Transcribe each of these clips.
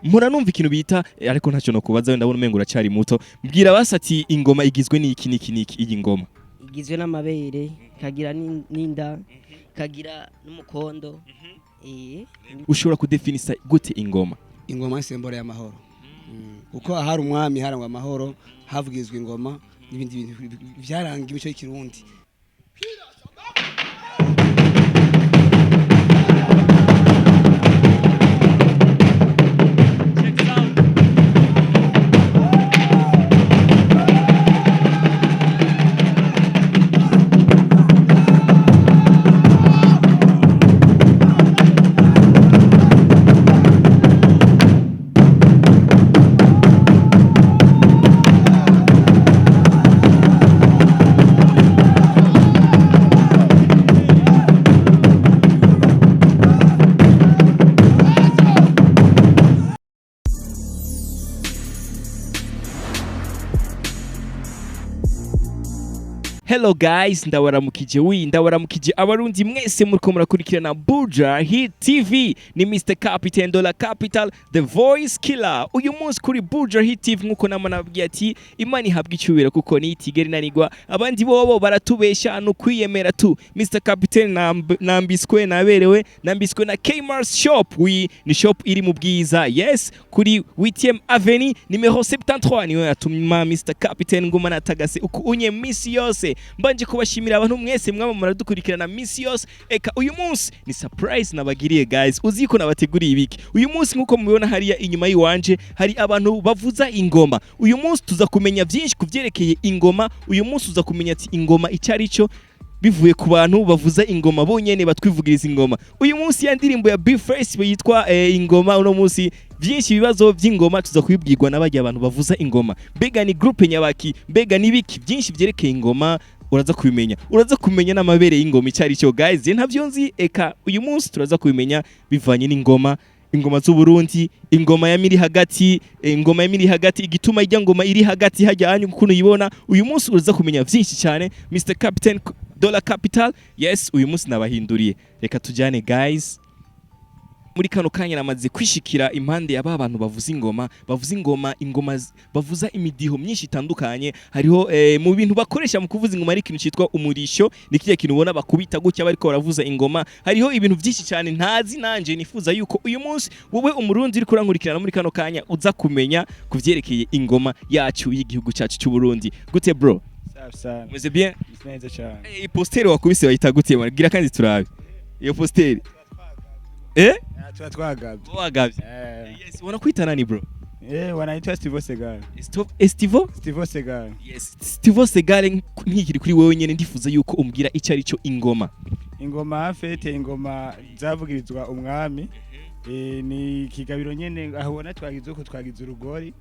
Mpora numva ikintu bita ariko ntacyo no kubaza wenda ndabona umengo uracari muto. Mbwira basati ingoma igizwe n'iki niki iyi ngoma. Igizwe n'amabere, kagira n'inda, kagira n'umukondo. Ushobora kudefinisa gute ingoma? Ingoma sembore y'amahoro. Uko hari umwami harangwa amahoro, havugizwe ingoma n'ibindi bintu byaranga imico y'ikirundi. Hello guys, ndawaramukije abarundi mwese muriko murakurikirana Buja Hit TV. Ni Mr. Capitaine de la Capital, the voice killer. Uyu munsi kuri Buja Hit TV nkuko namanabwiye ati Imana ihabwa icyubahiro kuko ni itigeri nanigwa abandi bobo baratubesha no kwiyemera tu. Mr. Capitaine nambiswe naberewe nambiswe na Kmart shop. Ni shop iri mu bwiza. Yes, kuri 8e Avenue numero 73 niwe atuma Mr. Capitaine ngoma natagase uko unye misi yose. Mbanje kubashimira abantu mwese mwaba muradukurikirana misi yose. Eka uyu munsi ni surprise nabagiriye guys. Uziko nabateguriye ibiki. Uyu munsi nkuko mubibona hariya inyuma yiwanje hari abantu bavuza ingoma. Uyu munsi tuza kumenya byinshi kuvyerekeye ingoma. Uyu munsi uza kumenya ati ingoma icarico bivuye ku bantu bavuza ingoma bonyene batwivugiriza ingoma. Uyu munsi ya ndirimbo ya B-Face yitwa ingoma. Uno munsi byinshi bibazo by'ingoma tuza kubibwirwa n'abajya abantu bavuza ingoma. Mbega ni groupe nyabaki, mbega nibiki byinshi byerekeye ingoma uraza kubimenya. Uraza kumenya n'amabere y'ingoma icarico guys. Ntavyo nzi. Eka uyu munsi turaza kubimenya bivanye n'ingoma. Ingoma z'u Burundi, ingoma ya miri hagati, ingoma ya miri hagati igituma ijya ngoma iri hagati hajya hanyu kuko uyibona. Uyu munsi uraza kumenya byinshi cyane. Mr. Capitaine de la Capital. Yes, uyu munsi nabahinduriye. Reka tujyane guys. Muri kano kanya namaze kwishikira impande ya abantu bavuza ingoma, ingoma bavuza imidiho myinshi itandukanye. Hariho mu bintu bakoresha mu kuvuza ingoma ari ikintu cyitwa umurisho, ni kiye kintu ubona bakubita gutya bariko baravuza ingoma. Hariho ibintu byinshi cyane ntazi nanje nifuza yuko uyu munsi wowe umurundi uri kurankurikirana muri kano kanya uza kumenya kuvyerekeye ingoma yacu y'igihugu cyacu cy'u Burundi. Gute bro? Safi. Meze bien? Neza cyane. Poster wakubise bayita gute gira kandi turabe. Iyo poster twagabye. Wagabye. Yes, wana kwita nani bro? Wanaitwa Stivo Segal. Stivo Segal. Yes, Stivo Segal nkikiri kuri wewe nyene ndifuza yuko umbwira icarico ingoma. Ingoma afete ingoma zavugirizwa umwami. Ni kigabiro nyene ahubona twagize uko twagize urugori.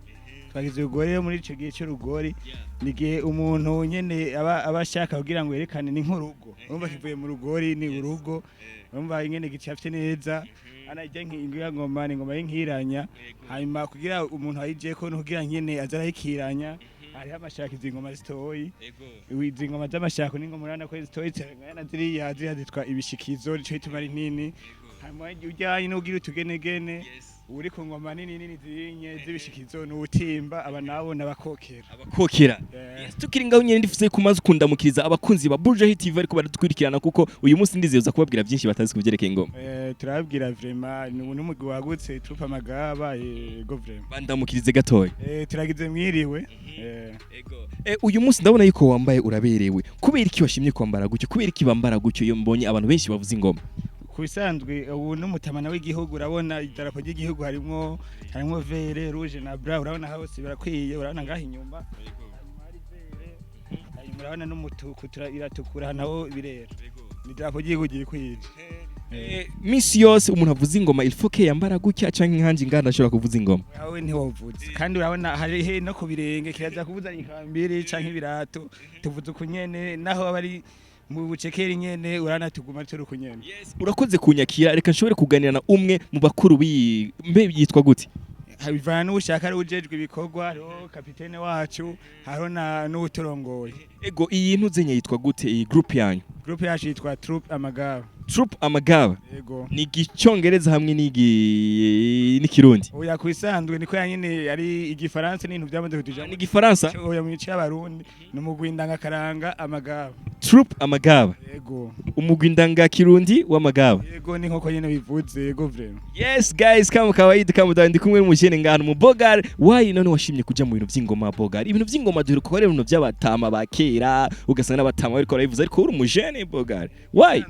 Twagize urugori muri ico gihe cy'urugori. Nigihe umuntu nyene abashaka kugira ngo yerekane ni nk'urugo. Urumva kivuye mu rugori ni urugo. Urumva nyene gicafye neza. Anajya nk'ingiya ngoma ni ngoma y'inkiranya. Hanyuma kugira umuntu ayije ko no kugira nyene azarayikiranya. Hari amashaka izingoma zitoyi. Izi ngoma z'amashaka n'ingoma urana ko zitoyi cyane ziriya zitwa ibishikizo rico ituma ari nini. Hanyuma ujyanye no kugira utugenegene. Uri ku ngoma nini zirinye z'ibishikizo n'ubutimba aba nabo abakokera. Yes, tukiringa nyene ndifuze kumaza ukundamukiriza abakunzi ba Buja Hit TV ariko baradukurikirana kuko uyu munsi ndizeza kubabwira byinshi batazi kuvyerekeye ingoma. Turabwira vraiment n'umugwi wagutse tupa magaba go vraiment. Bandamukirize gatoya. Turagize mwiriwe. Uyu munsi ndabona yuko wambaye uraberewe. Kubera iki washimye kwambara gutyo? Kubera iki bambara gutyo iyo mbonye abantu benshi bavuza ingoma? Kubisanzwe ubu n'umutamana w'igihugu urabona idarapo ry'igihugu harimo vere rouge na blanc urabona hose birakwiye urabona ngaho inyuma hari vere urabona n'umutuku iratukura naho birera ni idarapo ry'igihugu gikwije. Misi yose umuntu avuza ingoma il faut que yambara gutya canke nkanje ngana ashobora kuvuza ingoma. Awe ntiwovuze kandi urabona hari no kubirenge kiraza kuvuza ikambiri canke ibirato tuvuze kunyene naho abari mu bucekeri nyene urana tuguma turi kunyene. Yes, urakoze kunyakira reka nshobore kuganira na umwe mu bakuru mbe yitwa gute? Habivana n'ushaka ari ujejwe ibikorwa ro Capitaine wacu haro na n'uturongoye. Ego iyi ntuzenye yitwa gute iyi group yanyu? Group yacu yitwa Troupe Amagaba. Troupe Amagaba yego ni igicongereza hamwe n'ikirundi. oya kwisanzwe niko yanyine ari igifaransa n'ibintu byamaze kutujamo Ni igifaransa. oya mu mico y'abarundi ni umugwi ndangakaranga amagaba Troupe Amagaba. yego Umugwi ndangakirundi w'Amagaba. yego ni nkoko nyine bivuze yego vraiment Yes guys, kama kawaida kama ndi kumwe n'umujene ngano mu Bogar. Why none washimye kuja mu bintu vy'ingoma Bogar? Ibintu vy'ingoma duheruka ko rero ibintu by'abatama bakera, ugasanga n'abatama bariko barabivuza ariko uri umujene Bogar. Why?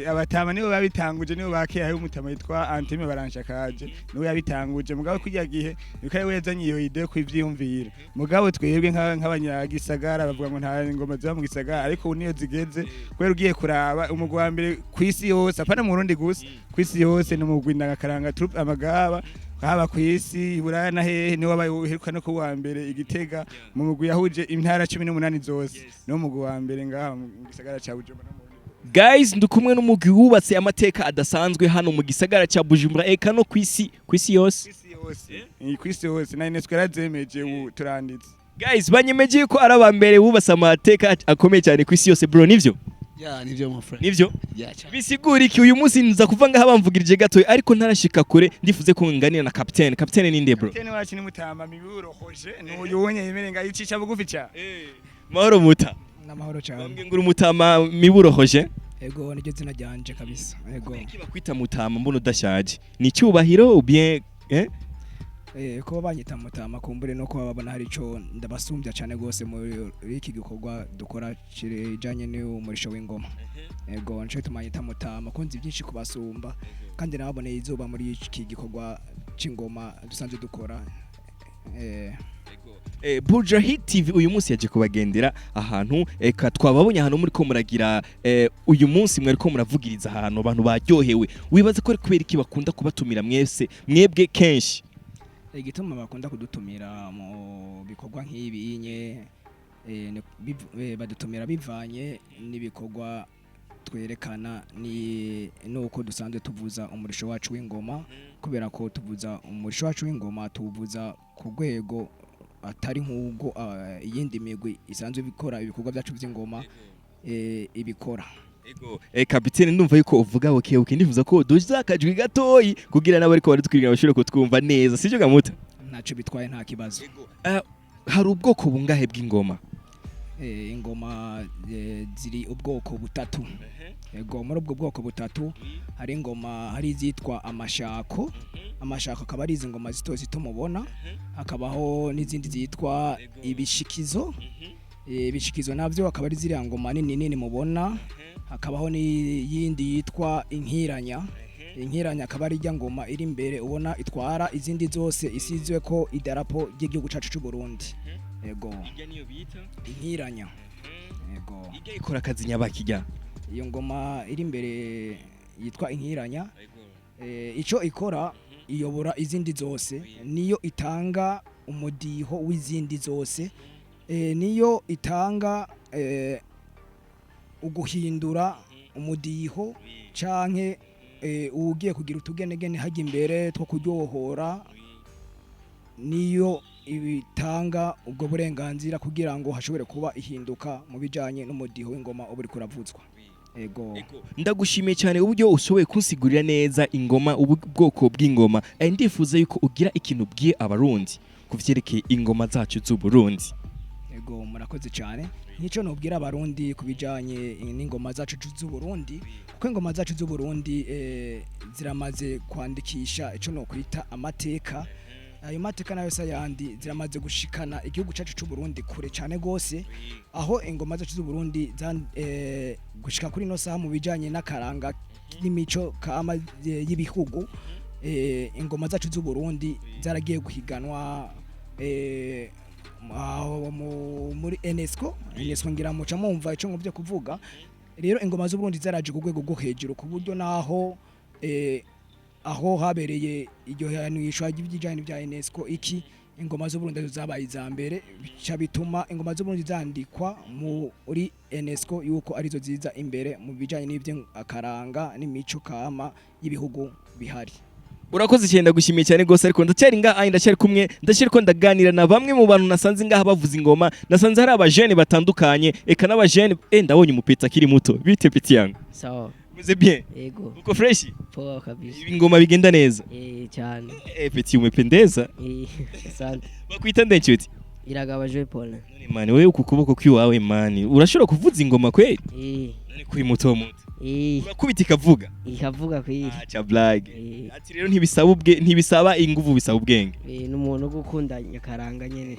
abatama nibo babitanguje nibo bakera hari umutama yitwa Antime baranshakaje niwe yabitanguje mugabo kujya gihe bikari wezanye iyo ide kwivyiyumvira mugabo twebwe nk'abanyagisagara bavuga ngo nta ngoma ziba mu gisagara ariko niyo zigeze kwera ugiye kuraba umugwi wa mbere kwisi yose apana mu Burundi gusa kwisi yose ni umugwi ndangakaranga Troupe Amagaba haba kwisi Iburaya na hehe niwe wabaheruka no kuwa mbere Igitega mu mugwi yahuje intara 18 zose no mugwi wa mbere ngaha mu gisagara ca Bujumbura. Guys, ndukumwe n'umugwi wubatse amateka adasanzwe hano mu gisagara ca Bujumbura eka no kwisi yose. Kwisi yose na UNESCO yarazemeje turanditse. Guys, banyemeje ko ari abambere wubatse amateka akomeye cyane kwisi yose bro, nivyo? Yeah, nivyo my friend. Nivyo? Yeah. Bisigura iki uyu munsi nza kuva ngaha bamvugirije gato ariko ntarashika kure ndifuze ko nganira na Capitaine. Capitaine ninde bro? Capitaine wacu ni mutama miburohoje n'uyu wonye yemerenga yicisha bugufi cha. Mahoro muta. Namahoro cyane. Bambwe nguru mutama miburohoje. Ego niryo zina ryanje kabisa. Ego. Bakwita mutama mbona udashaje. Ni cyubahiro ou bien ko banyita mutama kumbure no ko babona hari ico ndabasumbya cyane gose muri iki gikorwa dukora kijanye n'umurisho w'ingoma. Ego nce tumanyita mutama kunzi byinshi kubasumba kandi nababoneye izuba muri iki gikorwa c'ingoma dusanzwe dukora. Buja Hit TV uyu munsi yaje kubagendera ahantu eka twababonye ahantu muri ko muragira uyu munsi mwari ko muravugiriza ahantu abantu baryohewe wibaza ko kubera iki bakunda kubatumira mwebwe kenshi igituma bakunda kudutumira mu bikorwa nk'ibi nye badutumira bivanye n'ibikorwa twerekana ni nuko dusanzwe tuvuza umurisho wacu w'ingoma kubera ko tuvuza umurisho wacu w'ingoma tuvuza ku rwego atari nk'ubwo iyindi migwi isanzwe bikora ibikorwa byacu by'ingoma ibikora. Ego Capitaine ndumva yuko uvuga okay ndifuza ko duzakajwi gatoyi kugira nabo ariko baratwirira bashobora kutwumva neza sicyo gamuta ntaco bitwaye nta kibazo. Hari ubwoko bungahe bw'ingoma? Ingoma ziri ubwoko butatu. Ego muri ubwo bwoko butatu hari ingoma hari izitwa amashako. Amashako akaba ari izingoma zito mubona hakabaho n'izindi zitwa ibishikizo. Ibishikizo navyo akaba ari ziriya ngoma nini mubona hakabaho n'iyindi yitwa inkiranya. Inkiranya akaba ari ijya ngoma iri imbere ubona itwara izindi zose isizwe ko idarapo ry'igihugu cacu cy'u Burundi. Ego inkiranya. Ego ijya ikora akazi nyabakijya. Iyo ngoma iri imbere yitwa inkiranya. Ico ikora iyobora izindi zose niyo itanga umudiho w'izindi zose. Niyo itanga uguhindura umudiho canke ugiye kugira utugenegene hajya imbere two kuryohora niyo ibitanga ubwo burenganzira kugira ngo hashobore kuba ihinduka mu bijanye n'umudiho w'ingoma uburi kuravuzwa. Ego ndagushimiye cyane uburyo ushoboye kunsigurira neza ingoma ubwoko bw'ingoma ndifuza yuko ugira ikintu bwiye abarundi kuvyerekeye ingoma zacu z'u Burundi. Ego murakoze cyane nico nubwira abarundi kubijanye n'ingoma zacu z'u Burundi kuko ingoma zacu z'u Burundi ziramaze kwandikisha ico no kwita amateka. Ayo mateka nayo sayandi ziramaze gushikana igihugu cacu cy'u Burundi kure cyane gose aho ingoma zacu z'u Burundi gushika kuri no saha mu bijanye n'akaranga n'imico kama y'ibihugu. Ingoma zacu z'u Burundi zaragiye guhiganwa muri UNESCO ngira muca mumva ico nguvye kuvuga rero ingoma z'u Burundi zaraje ku rwego rwo hejuru ku buryo naho aho habereye iryo hanishwa ry'ibijanye bya UNESCO iki ingoma z'u Burundi zabaye izambere bica bituma ingoma z'u Burundi zandikwa muri UNESCO yuko arizo ziza imbere mu bijanye n'ivyo akaranga n'imico kama y'ibihugu bihari. Urakoze cyane ndagushimiye cyane gose ariko ndacyari ngaha ndacyari kumwe ndashira ko ndaganira na bamwe mu bantu nasanze ngaha bavuza ingoma nasanze hari abajene batandukanye eka n'abajene ndabonye umupeta akiri muto bite peti yangu sawa Umeze bien? Yego. Uko fresh? Poa kabisa. Ingoma bigenda neza? Cyane. Petit umependeza. Asante. Bakwita nde nshuti? Iragabajwe Paul. None mani wewe uku kuboko kwiwawe mani urashobora kuvuza ingoma kweli? None kuri muto muto. Urakubita ikavuga? Ikavuga kweli. Acha blague. Ati rero ntibisaba inguvu bisaba ubwenge. N'umuntu gukunda nyakaranga nyene.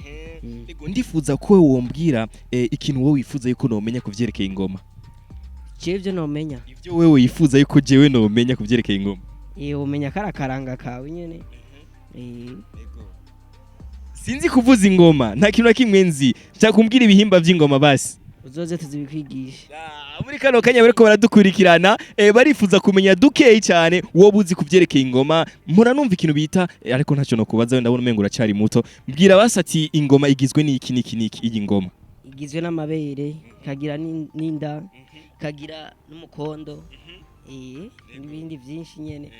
Ego ndifuza ko wewe wombwira ikintu wowe wifuza yuko nomenya kuvyerekeye ingoma. Cevyo nomenya. Ivyo wewe yifuza yuko jewe nomenya kuvyerekeye ingoma. Umenya karakaranga kawe nyene. Sinzi kuvuza ingoma nta kintu nakimwe nzi cyakumbwira ibihimba vy'ingoma basi. Uzoze tuzibikwigisha. Muri kano kanya bariko baradukurikirana barifuza kumenya dukeyi cyane wowe uzi kuvyerekeye ingoma mpora numva ikintu bita ariko ntacyo no kubaza wenda ndabona umengo uracari muto mbwira basati ingoma igizwe n'iki iyi ngoma igizwe n'amabere kagira n'inda kagira n'umukondo n'ibindi byinshi nyene.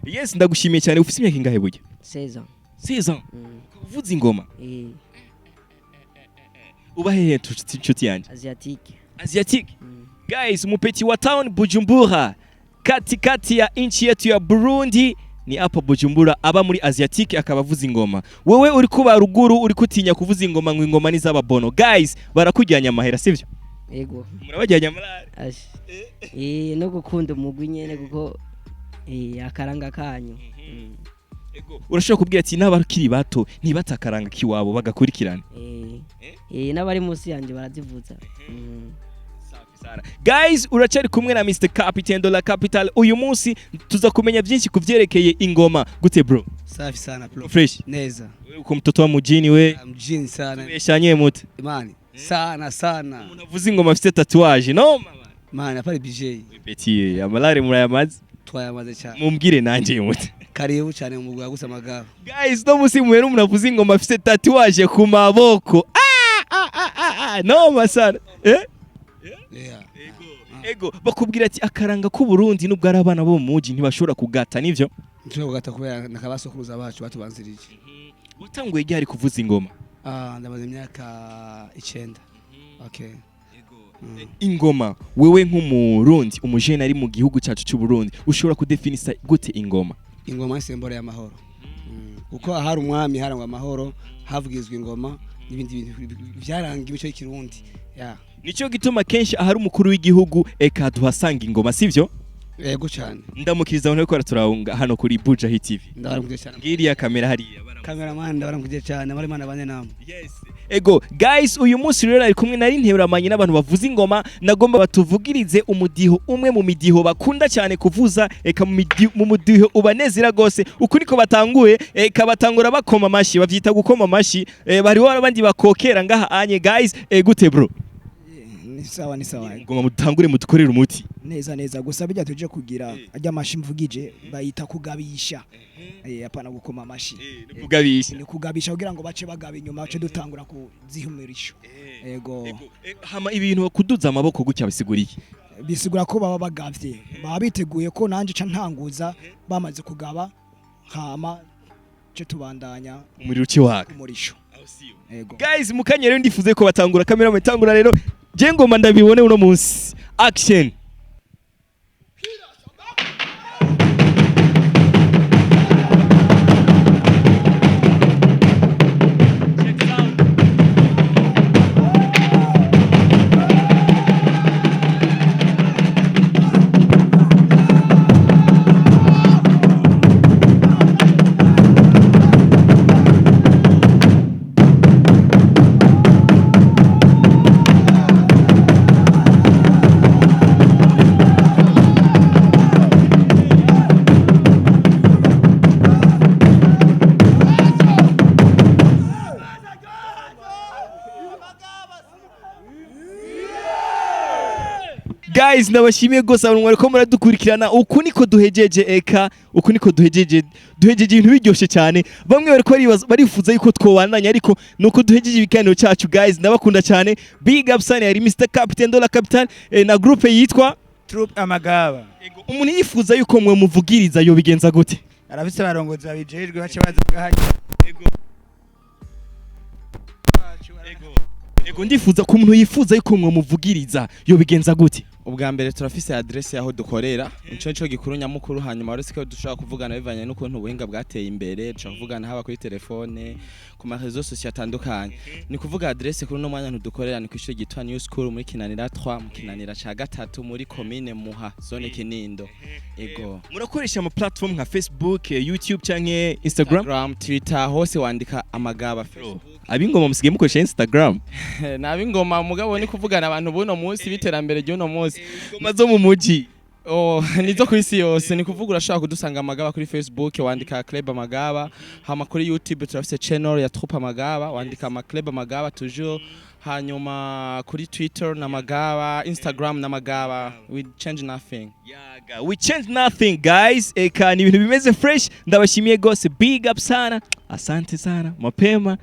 Yes ndagushimiye cyane ufite imyaka ingahe burya 16 ans uvuza ingoma uba hehe nshuti yanjye Asiatique guys umupeti wa town Bujumbura kati ya inchi yetu ya Burundi ni hapa Bujumbura aba muri Asiatique akaba avuza ingoma wewe uri kuba ruguru uri kutinya kuvuza ingoma ngo ingoma ni z'ababono guys barakujyanya amahera sivyo yego murabajyanya amarare no gukunda umugwi nyene kuko akaranga kanyu ego urashobora kubwira ati n'abakiri bato ntibatakaranga kiwabo bagakurikirana n'abari munsi yanje barazivuza. Guys uracari kumwe na Mr Capitaine de la Capitale uyu munsi tuza kumenya byinshi kuvyerekeye ingoma gute bro safi sana bro fresh neza uko mtoto wa mujini we mjini sana yeshanye mute imani sana unavuza ingoma afite tatouage no mani apari BJ petit amalare murayamaze twayamaze cyane mumbwire nanje mute karibu cyane mu mugwa gusa magabo guys no musi mwere munavuza ingoma afite tatouage ku maboko no masana ego bakubwira ati akaranga ku Burundi nubwo ari abana bo muji ntibashobora kugata nivyo ntibashobora kugata kubera nakabasokuruza bacu batubanzirije utanguye ryari kuvuza ingoma ndamaze imyaka 9 okay ingoma wewe nk'umurundi umujene ari mu gihugu cyacu cy'u Burundi ushobora kudefinisa gute ingoma ingoma isembora y'amahoro uko hari umwami harangwa amahoro havugizwe ingoma n'ibindi bintu byaranga imico y'ikirundi nico gituma kenshi ahari umukuru w'igihugu eka duhasanga ingoma sivyo yego cyane ndamukiriza abantu ko turahunga hano kuri Buja Hit TV ndabaramukije cyane ngiriya kamera hariya cameraman ndabaramukije cyane bari mana bane namwe yes ego guys uyu munsi rero ari kumwe nari nteberamanye n'abantu bavuza ingoma nagomba batuvugirize umudiho umwe mu midiho bakunda cyane kuvuza eka mu mudiho ubanezira gose uko niko batanguye eka batangura bakoma amashi bavyita gukoma amashi bari abandi bakokera ngaha anye guys gute bro ni sawa ngoma mutangure mutukorera umuti neza gusa bijya tuje kugira ajya amashi mvugije bayita kugabisha apana gukoma amashi ni kugabisha kugira ngo bace bagaba inyuma bace dutangura kuzihumirisha yego hama ibintu kuduza amaboko gutya bisiguriye bisigura ko baba bagavye baba biteguye ko nanje ca ntanguza bamaze kugaba hama ce tubandanya umuriro ukiwaka umurisho yego guys mukanye rero ndifuze ko batangura kamera metangura rero je ngoma ndabibone uno munsi action guys nabashimiye gose abantu bariko muradukurikirana uku niko duhejeje eka uku niko duhejeje ibintu biryoshe cyane bamwe bariko barifuza yuko twobandanya ariko nuko duhejeje ibiganiro cyacu guys ndabakunda cyane big up sana yari Mr Capitaine de la Capitale na groupe yitwa Troupe Amagaba umuntu yifuza yuko mwe muvugiriza yo bigenza gute arafite abarongozi babijejwe bace bazagahanye ego ndifuza ko umuntu yifuza yuko mwe muvugiriza yo bigenza gute ubwa mbere turafise adresse yaho dukorera nico gikuru nyamukuru hanyuma uretse ko dushobora kuvugana bivanye n'ukuntu ubuhinga bwateye imbere dushobora kuvugana haba kuri telefone ku ma réseaux sociaux atandukanye ni kuvuga adresse kuri no mwanya ntudukorera ni kwishuri gitwa New School muri Kinanira 3 mu Kinanira ca gatatu muri commune Muha zone Kinindo ego murakoresha ama platform nka Facebook, YouTube canke Instagram, Twitter hose wandika Amagaba Facebook abingoma musigiye mukoresha Instagram nabingoma mugabo ni kuvugana abantu buno munsi biterambere ry'uno munsi ingoma zo mu muji nizo ku isi yose ni kuvuga urashaka kudusanga Amagaba kuri Facebook wandika Club Amagaba hama kuri YouTube turafise channel ya Troupe Amagaba wandika Club Amagaba toujours hanyuma kuri Twitter na Amagaba Instagram na Amagaba we change nothing we change nothing guys eka ni ibintu bimeze fresh ndabashimiye gose big up sana asante sana mapema